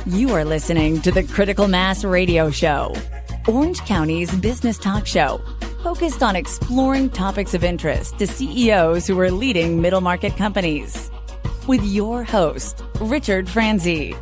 You are listening to the Critical Mass Radio Show, Orange County's business talk show, focused on exploring topics of interest to CEOs who are leading middle market companies. With your host, Richard Franzi.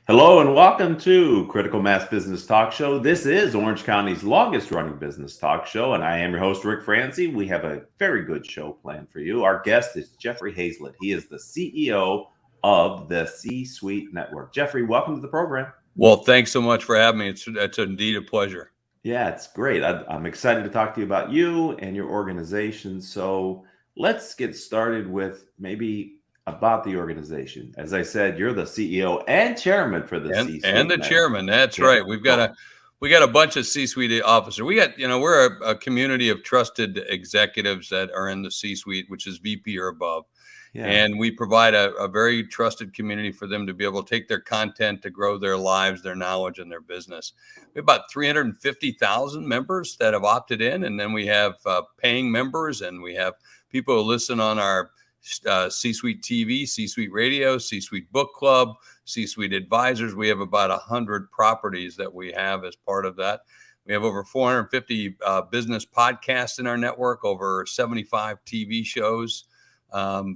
Hello and welcome to Critical Mass Business Talk Show. This is Orange County's longest running business talk show, and I am your host, Rick Franzi. We have a very good show planned for you. Our guest is Jeffrey Hayzlett. He is the CEO of the C-Suite Network. Jeffrey, welcome to the program. Well, thanks so much for having me. It's indeed a pleasure. Yeah, it's great. I'm excited to talk to you about you and your organization. So let's get started with maybe about the organization. As I said, you're the CEO and chairman for the C-Suite and the Network. Chairman. That's right. We got a bunch of C-Suite officers. We're a community of trusted executives that are in the C-Suite, which is VP or above. Yeah. And we provide a very trusted community for them to be able to take their content to grow their lives, their knowledge, and their business. We have about 350,000 members that have opted in, and then we have paying members, and we have people who listen on our C-Suite TV, C-Suite Radio, C-Suite Book Club, C-Suite Advisors. We have about 100 properties that we have as part of that. We have over 450 business podcasts in our network, over 75 TV shows.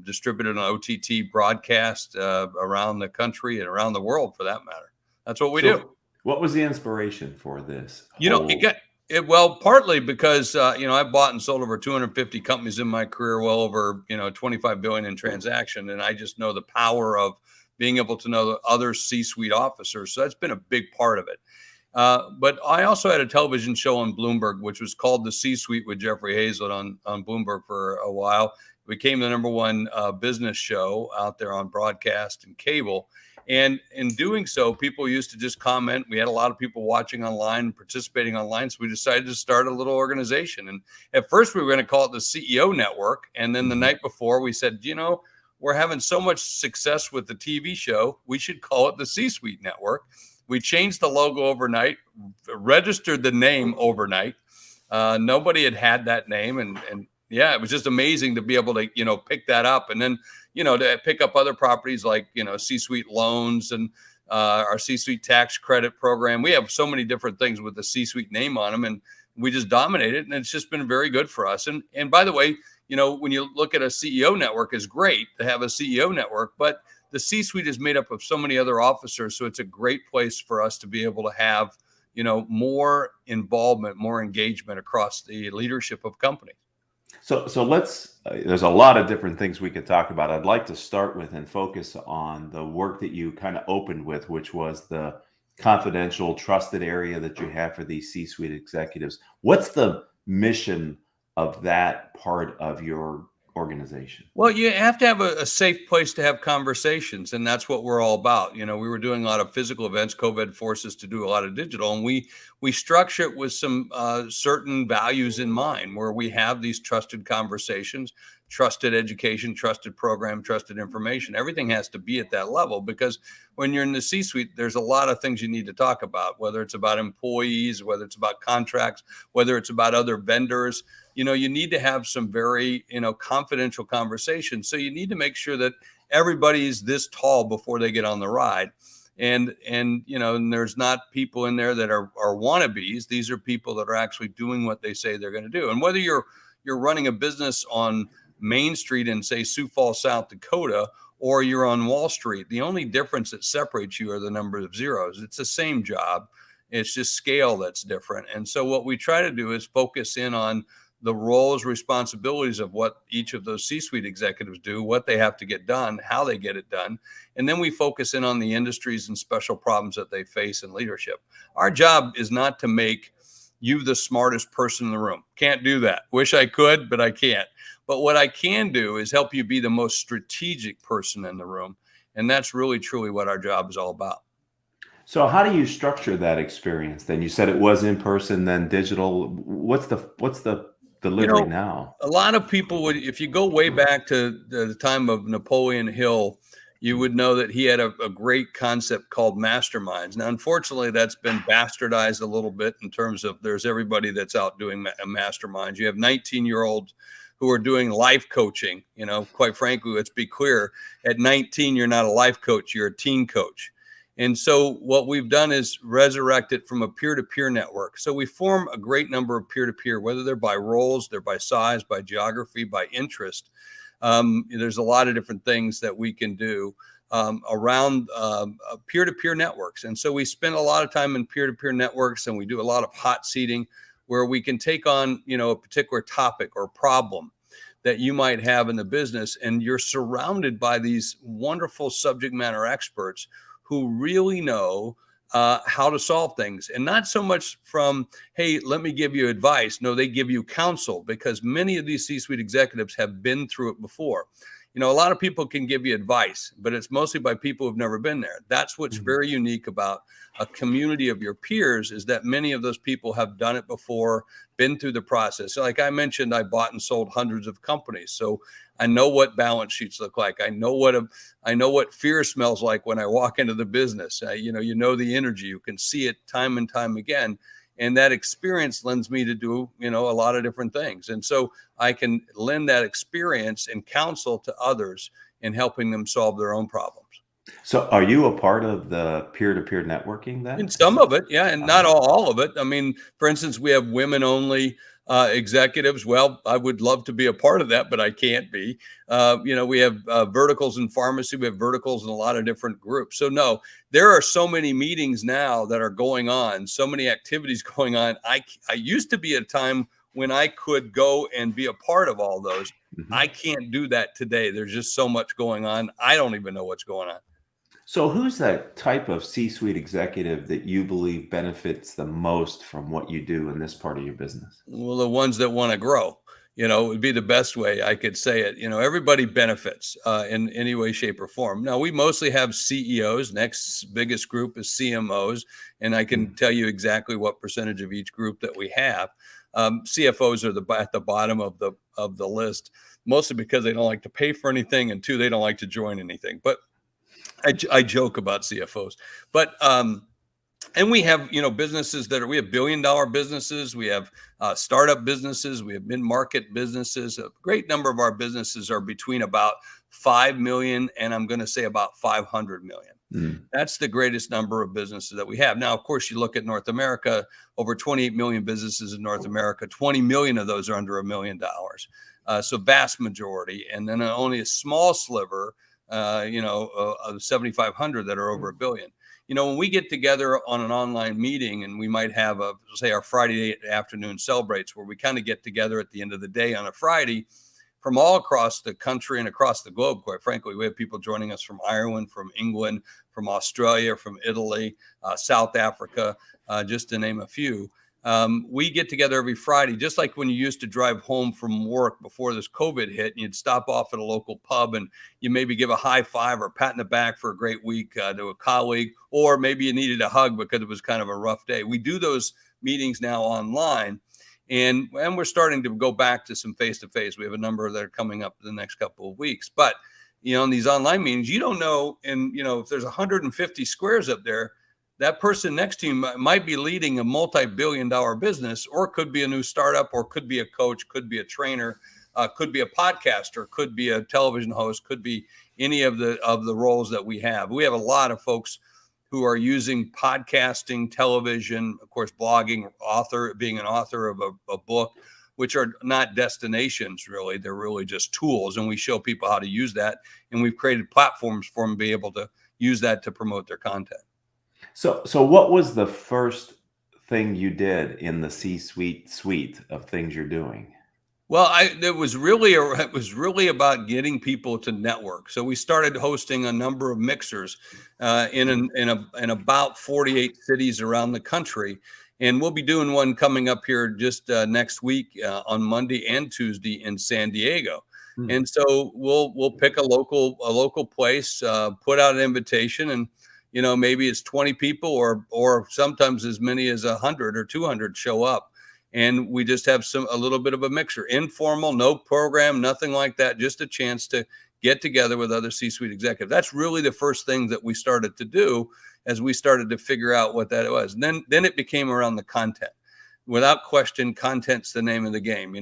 Distributed on OTT broadcast around the country and around the world, for that matter. That's what we do. What was the inspiration for this? Well, partly because I bought and sold over 250 companies in my career, well over 25 billion in transaction, and I just know the power of being able to know the other C-suite officers. So that's been a big part of it. But I also had a television show on Bloomberg, which was called The C-Suite with Jeffrey Hayzlett on Bloomberg for a while. It became the number one business show out there on broadcast and cable. And in doing so, people used to just comment. We had a lot of people watching online, participating online. So we decided to start a little organization. And at first we were going to call it the CEO Network. And then the night before we said, we're having so much success with the TV show, we should call it the C-Suite Network. We changed the logo overnight, registered the name overnight. Nobody had that name. And yeah, it was just amazing to be able to, pick that up. And then, to pick up other properties like, C-Suite loans and our C-Suite tax credit program. We have so many different things with the C-Suite name on them, and we just dominate it. And it's just been very good for us. And by the way, when you look at a CEO network, it's great to have a CEO network, but the C-Suite is made up of so many other officers. So it's a great place for us to be able to have, more involvement, more engagement across the leadership of companies. So let's, there's a lot of different things we could talk about. I'd like to start with and focus on the work that you kind of opened with, which was the confidential, trusted area that you have for these C-Suite executives. What's the mission of that part of your organization? Well, you have to have a safe place to have conversations, and that's what we're all about. We were doing a lot of physical events. COVID forced us to do a lot of digital, and we structure it with some certain values in mind, where we have these trusted conversations, trusted education, trusted program, trusted information. Everything has to be at that level, because when you're in the C-Suite, there's a lot of things you need to talk about, whether it's about employees, whether it's about contracts, whether it's about other vendors. You need to have some very, confidential conversations. So you need to make sure that everybody's this tall before they get on the ride. And there's not people in there that are wannabes. These are people that are actually doing what they say they're going to do. And whether you're running a business on Main Street in, say, Sioux Falls, South Dakota, or you're on Wall Street, the only difference that separates you are the number of zeros. It's the same job. It's just scale that's different. And so what we try to do is focus in on the roles, responsibilities of what each of those C-Suite executives do, what they have to get done, how they get it done. And then we focus in on the industries and special problems that they face in leadership. Our job is not to make you the smartest person in the room. Can't do that. Wish I could, but I can't. But what I can do is help you be the most strategic person in the room. And that's really, truly what our job is all about. So how do you structure that experience? Then you said it was in person, then digital. What's the delivery now? A lot of people would, if you go way back to the time of Napoleon Hill, you would know that he had a great concept called masterminds. Now, unfortunately, that's been bastardized a little bit in terms of there's everybody that's out doing masterminds. You have 19-year-olds who are doing life coaching. Quite frankly, let's be clear. At 19, you're not a life coach, you're a teen coach. And so what we've done is resurrect it from a peer-to-peer network. So we form a great number of peer-to-peer, whether they're by roles, they're by size, by geography, by interest. There's a lot of different things that we can do around peer-to-peer networks. And so we spend a lot of time in peer-to-peer networks, and we do a lot of hot seating where we can take on, a particular topic or problem that you might have in the business. And you're surrounded by these wonderful subject matter experts who really know how to solve things, and not so much from, hey, let me give you advice. No, they give you counsel, because many of these C-suite executives have been through it before. A lot of people can give you advice, but it's mostly by people who've never been there. That's what's very unique about a community of your peers, is that many of those people have done it before, been through the process. So like I mentioned, I bought and sold hundreds of companies. So I know what balance sheets look like. I know what fear smells like when I walk into the business. You know the energy. You can see it time and time again. And that experience lends me to do, a lot of different things. And so I can lend that experience and counsel to others in helping them solve their own problems. So are you a part of the peer-to-peer networking then? And some of it, yeah, and not all of it. I mean, for instance, we have women-only executives. Well, I would love to be a part of that, but I can't be. We have verticals in pharmacy. We have verticals in a lot of different groups. So no, there are so many meetings now that are going on, so many activities going on. I used to be at a time when I could go and be a part of all those. I can't do that today. There's just so much going on. I don't even know what's going on. So who's that type of C-suite executive that you believe benefits the most from what you do in this part of your business? Well, the ones that want to grow, would be the best way I could say it. Everybody benefits in any way, shape, or form. Now, we mostly have CEOs. Next biggest group is CMOs, and I can tell you exactly what percentage of each group that we have. CFOs are at the bottom of the list, mostly because they don't like to pay for anything, and two, they don't like to join anything. But I joke about CFOs, but and we have businesses we have $1 billion businesses, we have startup businesses, we have mid-market businesses. A great number of our businesses are between about 5 million and I'm going to say about 500 million. That's the greatest number of businesses that we have. Now, of course, you look at North America, over 28 million businesses in North America, 20 million of those are under $1 million. So vast majority, and then only a small sliver of 7,500 that are over $1 billion. When we get together on an online meeting, and we might have our Friday afternoon celebrates, where we kind of get together at the end of the day on a Friday from all across the country and across the globe. Quite frankly, we have people joining us from Ireland, from England, from Australia, from Italy, South Africa, just to name a few. We get together every Friday, just like when you used to drive home from work before this COVID hit, and you'd stop off at a local pub and you maybe give a high five or pat in the back for a great week to a colleague, or maybe you needed a hug because it was kind of a rough day. We do those meetings now online, and we're starting to go back to some face-to-face. We have a number that are coming up in the next couple of weeks. But, in these online meetings, you don't know, and, if there's 150 squares up there, that person next to you might be leading a multi-billion-dollar business, or could be a new startup, or could be a coach, could be a trainer, could be a podcaster, could be a television host, could be any of the roles that we have. We have a lot of folks who are using podcasting, television, of course, blogging, being an author of a book, which are not destinations, really. They're really just tools, and we show people how to use that, and we've created platforms for them to be able to use that to promote their content. So what was the first thing you did in the C-suite suite of things you're doing? Well, it was really about getting people to network. So we started hosting a number of mixers in about 48 cities around the country, and we'll be doing one coming up here just next week on Monday and Tuesday in San Diego. And so we'll pick a local place, put out an invitation, and maybe it's 20 people or sometimes as many as 100 or 200 show up. And we just have a little bit of a mixture, informal, no program, nothing like that, just a chance to get together with other C-suite executives. That's really the first thing that we started to do as we started to figure out what that was. And then it became around the content. without question, content's the name of the game.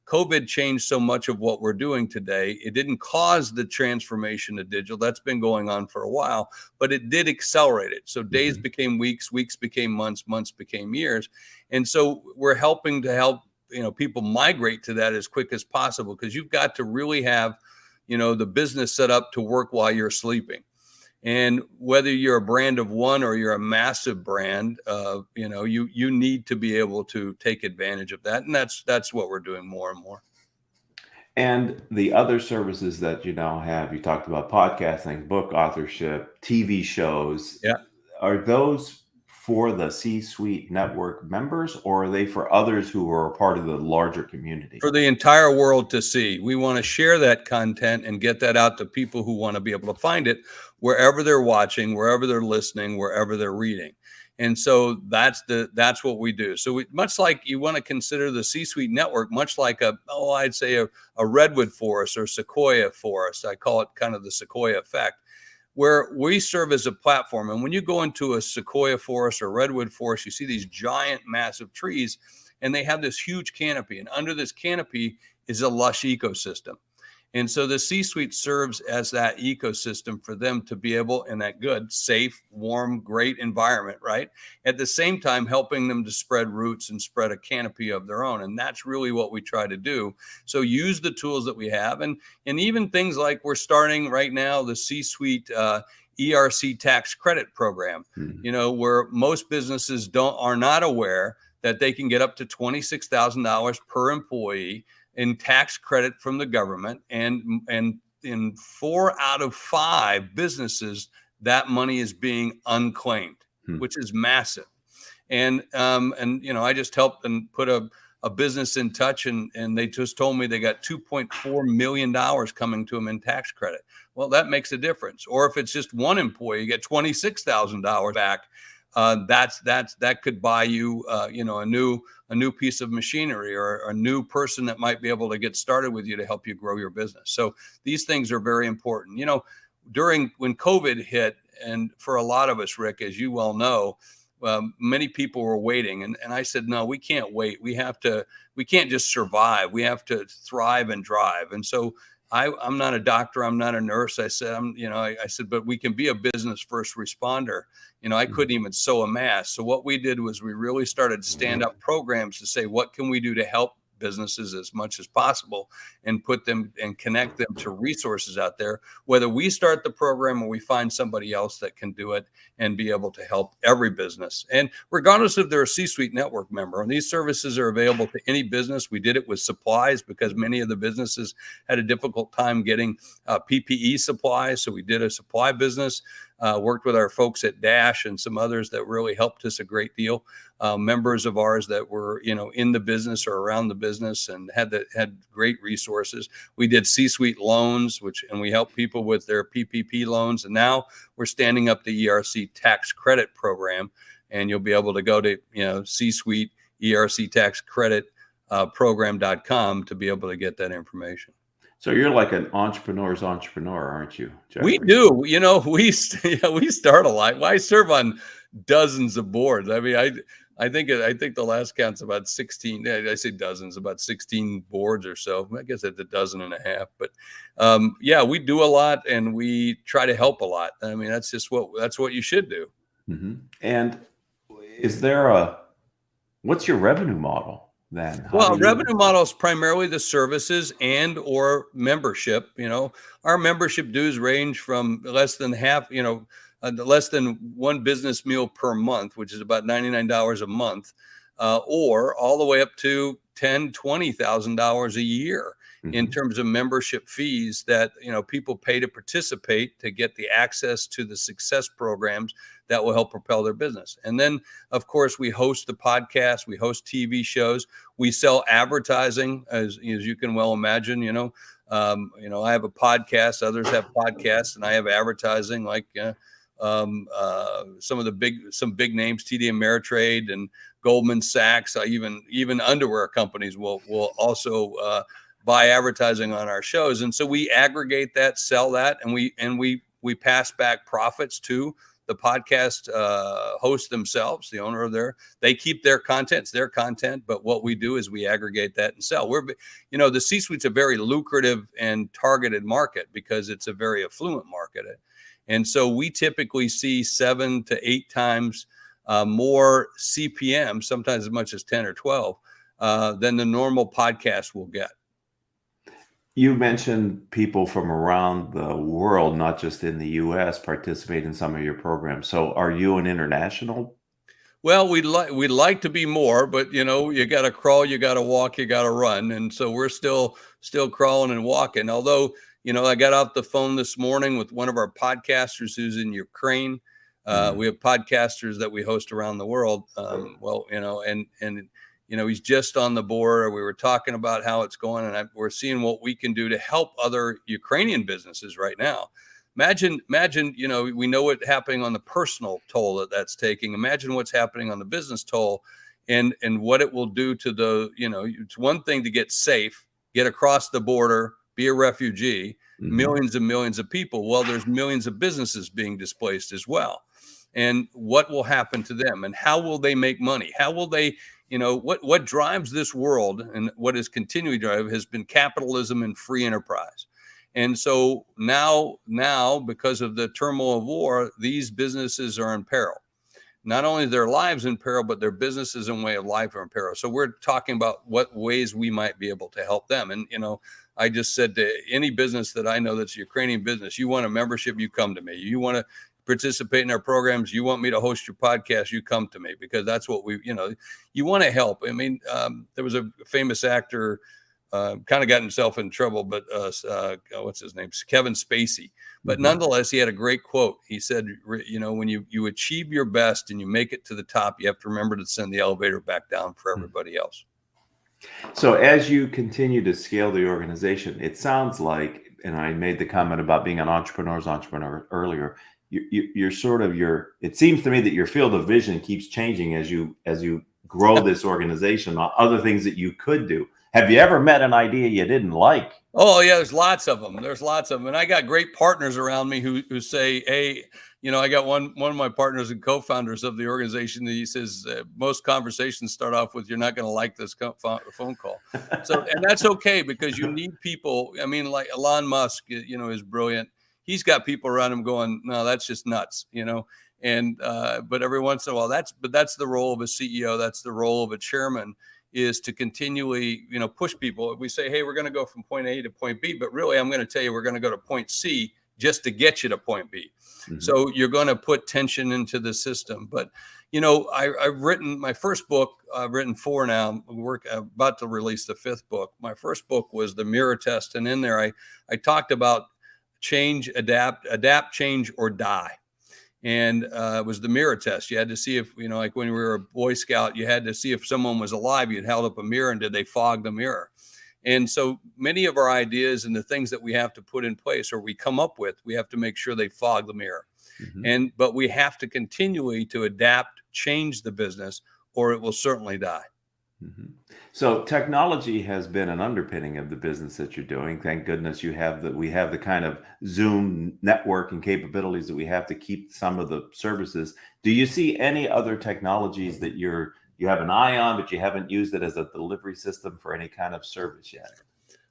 COVID changed so much of what we're doing today. It didn't cause the transformation to digital. That's been going on for a while, but it did accelerate it. So days became weeks, weeks became months, months became years. And so we're helping to help, people migrate to that as quick as possible, because you've got to really have, the business set up to work while you're sleeping. And whether you're a brand of one or you're a massive brand, you need to be able to take advantage of that. And that's what we're doing more and more. And the other services that you now have, you talked about podcasting, book authorship, TV shows. Yeah. Are those for the C-suite network members, or are they for others who are a part of the larger community? For the entire world to see. We want to share that content and get that out to people who want to be able to find it wherever they're watching, wherever they're listening, wherever they're reading. And so that's what we do. So much like you want to consider the C-suite network, much like I'd say a redwood forest or sequoia forest. I call it kind of the sequoia effect, where we serve as a platform. And when you go into a sequoia forest or redwood forest, you see these giant, massive trees, and they have this huge canopy. And under this canopy is a lush ecosystem. And so the C-suite serves as that ecosystem for them to be able, in that good, safe, warm, great environment, right? At the same time, helping them to spread roots and spread a canopy of their own. And that's really what we try to do. So use the tools that we have. And even things like we're starting right now, the C-suite ERC tax credit program, where most businesses are not aware that they can get up to $26,000 per employee in tax credit from the government, and in 4 out of 5 businesses, that money is being unclaimed, which is massive. And I just helped and put a business in touch, and they just told me they got $2.4 million coming to them in tax credit. Well, that makes a difference. Or if it's just one employee, you get $26,000 back. That could buy you, a new piece of machinery, or a new person that might be able to get started with you to help you grow your business. So these things are very important. When COVID hit, and for a lot of us, Rick, as you well know, many people were waiting, and I said, no, we can't wait. We can't just survive. We have to thrive and drive. And so I'm not a doctor. I'm not a nurse. I said, I said, but we can be a business first responder. I couldn't even sew a mask. So what we did was we really started to stand up programs to say, what can we do to help businesses as much as possible, and put them and connect them to resources out there, whether we start the program or we find somebody else that can do it and be able to help every business. And regardless if they're a C-suite network member, and these services are available to any business. We did it with supplies because many of the businesses had a difficult time getting PPE supplies. So we did a supply business, worked with our folks at Dash and some others that really helped us a great deal. Members of ours that were, in the business or around the business and had great resources. We did C-suite loans, and we helped people with their PPP loans. And now we're standing up the ERC tax credit program, and you'll be able to go to, C-suite ERC tax credit program.com to be able to get that information. So you're like an entrepreneur's entrepreneur, aren't you, Jeffrey? We do. We start a lot. I serve on dozens of boards. I mean, I think the last count's about 16. I say dozens, about 16 boards or so. I guess it's a dozen and a half. But we do a lot, and we try to help a lot. I mean, that's what you should do. Mm-hmm. And what's your revenue model then? Revenue model is primarily the services and or membership. Our membership dues range from less than half, less than one business meal per month, which is about $99 a month, or all the way up to $10,000, $20,000 a year in terms of membership fees that, people pay to participate to get the access to the success programs that will help propel their business. And then, of course, we host the podcast, we host TV shows, we sell advertising, as you can well imagine. I have a podcast, others have podcasts, and I have advertising like some big names, TD Ameritrade and Goldman Sachs. Even underwear companies will also buy advertising on our shows, and so we aggregate that, sell that, and we pass back profits to the podcast hosts themselves, the owner of they keep their content, it's their content. But what we do is we aggregate that and sell. The C-suite's a very lucrative and targeted market because it's a very affluent market. And so we typically see 7 to 8 times more CPM, sometimes as much as 10 or 12, than the normal podcast will get. You mentioned people from around the world, not just in the U.S., participate in some of your programs. So are you an international? Well, we'd like to be more, but you got to crawl, you got to walk, you got to run. And so we're still crawling and walking. Although, I got off the phone this morning with one of our podcasters who's in Ukraine. We have podcasters that we host around the world. He's just on the border. We were talking about how it's going, and we're seeing what we can do to help other Ukrainian businesses right now. Imagine, we know what's happening on the personal toll that's taking. Imagine what's happening on the business toll and what it will do to it's one thing to get safe, get across the border, be a refugee, millions and millions of people. Well, there's millions of businesses being displaced as well. And what will happen to them, and how will they make money? How will they, what drives this world, and what is continuing to drive has been capitalism and free enterprise. And so now, because of the turmoil of war, these businesses are in peril. Not only their lives in peril, but their businesses and way of life are in peril. So we're talking about what ways we might be able to help them. And, I just said to any business that I know that's a Ukrainian business, you want a membership, you come to me. You want to participate in our programs, you want me to host your podcast, you come to me, because that's what you want to help. I mean, there was a famous actor, kind of got himself in trouble, but what's his name? Kevin Spacey. But nonetheless, he had a great quote. He said, when you achieve your best and you make it to the top, you have to remember to send the elevator back down for everybody else. So as you continue to scale the organization, it sounds like, and I made the comment about being an entrepreneur earlier, it seems to me that your field of vision keeps changing as you grow this organization on other things that you could do. Have you ever met an idea you didn't like? Oh yeah, there's lots of them. And I got great partners around me who say, hey, I got one of my partners and co-founders of the organization. He says most conversations start off with, "You're not going to like this phone call." So, and that's okay, because you need people. I mean, like Elon Musk, is brilliant. He's got people around him going, "No, that's just nuts," And but every once in a while, that's the role of a CEO. That's the role of a chairman, is to continually, push people. If we say, hey, we're going to go from point A to point B, but really, I'm going to tell you, we're going to go to point C just to get you to point B. So you're going to put tension into the system. But, I've written my first book. I've written 4 now. I'm about to release the 5th book. My first book was The Mirror Test. And in there, I talked about change, adapt, change, or die. And it was the mirror test. You had to see if, like when we were a Boy Scout, you had to see if someone was alive. You'd held up a mirror, and did they fog the mirror? And so many of our ideas and the things that we have to put in place, or we come up with, we have to make sure they fog the mirror. But we have to continually to adapt, change the business, or it will certainly die. So technology has been an underpinning of the business that you're doing. Thank goodness we have the kind of Zoom network and capabilities that we have to keep some of the services. Do you see any other technologies that you have an eye on, but you haven't used it as a delivery system for any kind of service yet?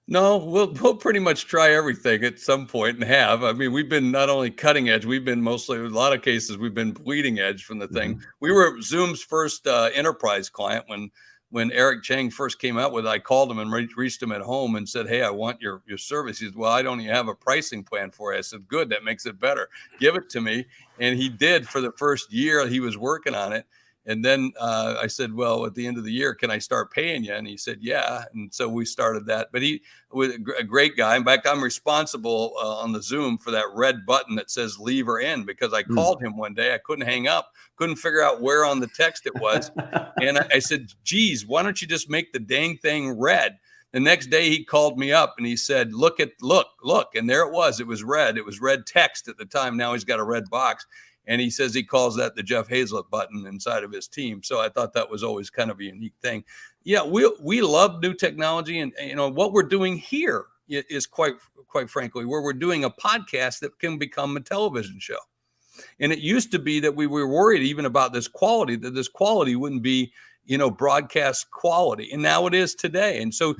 No, we'll pretty much try everything at some point, and have. I mean, we've been not only cutting edge, we've been mostly, in a lot of cases, we've been bleeding edge from the thing. We were Zoom's first enterprise client when Eric Chang first came out with it. I called him and reached him at home and said, hey, I want your service. He said, well, I don't even have a pricing plan for it. I said, good, that makes it better. Give it to me. And he did. For the first year he was working on it. And then I said, well, at the end of the year, can I start paying you? And he said, yeah. And so we started that. But he was a great guy. In fact, I'm responsible on the Zoom for that red button that says leave or end, because I called him one day. I couldn't hang up, couldn't figure out where on the text it was. And I said, geez, why don't you just make the dang thing red? The next day he called me up and he said, look. And there it was. It was red. It was red text at the time. Now he's got a red box. And he says he calls that the Jeff Hayzlett button inside of his team. So I thought that was always kind of a unique thing. Yeah, we love new technology. And what we're doing here is quite frankly, where we're doing a podcast that can become a television show. And it used to be that we were worried even about this quality, that this quality wouldn't be, broadcast quality. And now it is today. And so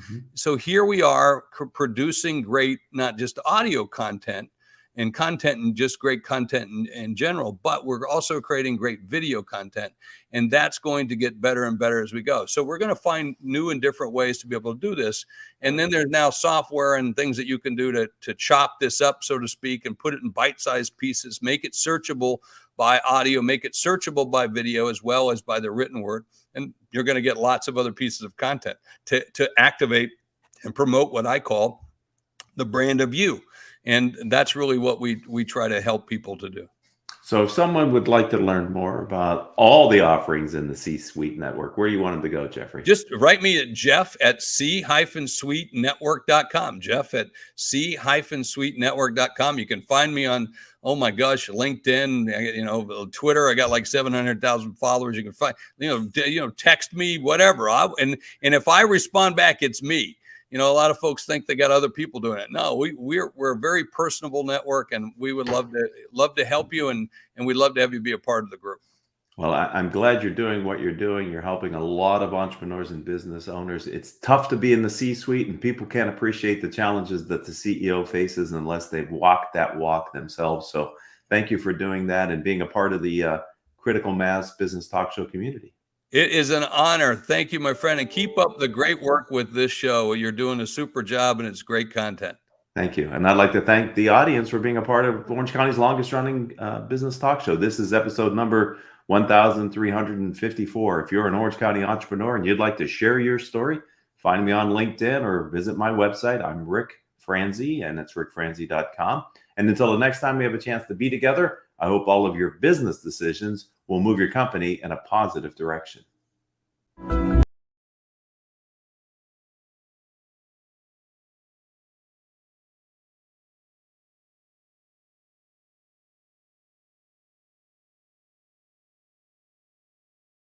here we are producing great, not just audio content and just great content in general, but we're also creating great video content. And that's going to get better and better as we go. So we're going to find new and different ways to be able to do this. And then there's now software and things that you can do to chop this up, so to speak, and put it in bite-sized pieces, make it searchable by audio, make it searchable by video, as well as by the written word. And you're going to get lots of other pieces of content to activate and promote what I call the brand of you. And that's really what we try to help people to do. So if someone would like to learn more about all the offerings in the C-Suite network, where do you want them to go, Jeffrey? Just write me at jeff@c-suitenetwork.com, jeff@c-suitenetwork.com. You can find me on, oh my gosh, LinkedIn, Twitter. I got like 700,000 followers. You can find, text me, whatever. And if I respond back, it's me. A lot of folks think they got other people doing it. No, we're a very personable network, and we would love to help you, and we'd love to have you be a part of the group. Well, I'm glad you're doing what you're doing. You're helping a lot of entrepreneurs and business owners. It's tough to be in the C-suite, and people can't appreciate the challenges that the CEO faces unless they've walked that walk themselves. So thank you for doing that and being a part of the Critical Mass Business Talk Show community. It is an honor. Thank you, my friend. And keep up the great work with this show. You're doing a super job, and it's great content. Thank you. And I'd like to thank the audience for being a part of Orange County's longest running business talk show. This is episode number 1354. If you're an Orange County entrepreneur and you'd like to share your story, find me on LinkedIn or visit my website. I'm Rick Franzi, and it's rickfranzi.com. And until the next time we have a chance to be together, I hope all of your business decisions will move your company in a positive direction.